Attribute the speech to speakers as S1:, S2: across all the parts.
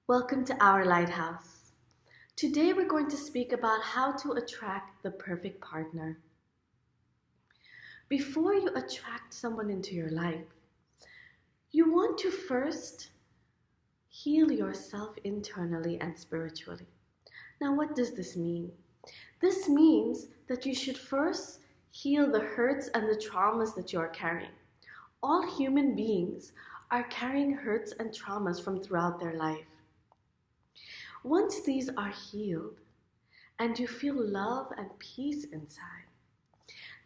S1: Welcome to our lighthouse. Today we're going to speak about how to attract the perfect partner. Before you attract someone into your life, you want to first heal yourself internally and spiritually. Now, what does this mean? This means that you should first heal the hurts and the traumas that you are carrying. All human beings are carrying hurts and traumas from throughout their life. Once these are healed and you feel love and peace inside,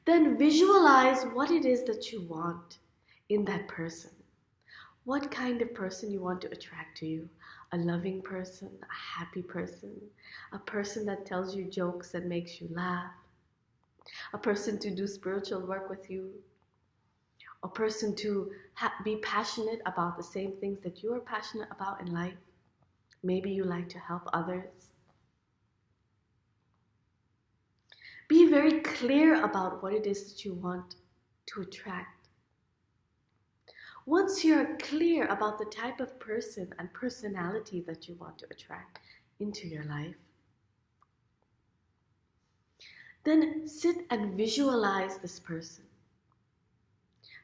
S1: then visualize what it is that you want in that person. What kind of person you want to attract to you? A loving person, a happy person, a person that tells you jokes that makes you laugh, a person to do spiritual work with you, a person to be passionate about the same things that you are passionate about in life. Maybe you like to help others. Be very clear about what it is that you want to attract. Once you're clear about the type of person and personality that you want to attract into your life, then sit and visualize this person.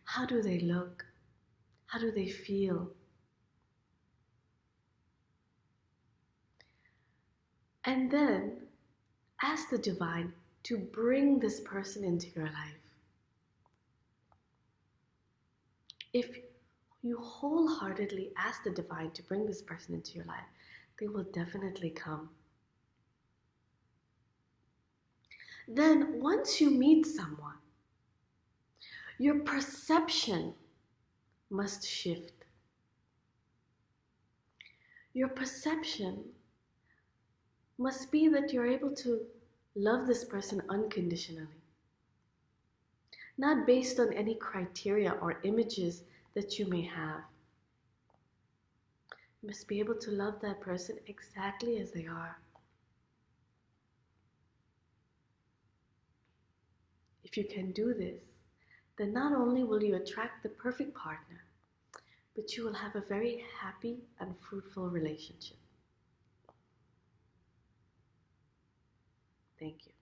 S1: How do they look? How do they feel? And then ask the divine to bring this person into your life. If you wholeheartedly ask the divine to bring this person into your life, they will definitely come. Then once you meet someone, your perception must shift. Your perception must be that you're able to love this person unconditionally, not based on any criteria or images that you may have. You must be able to love that person exactly as they are. If you can do this, then not only will you attract the perfect partner, but you will have a very happy and fruitful relationship. Thank you.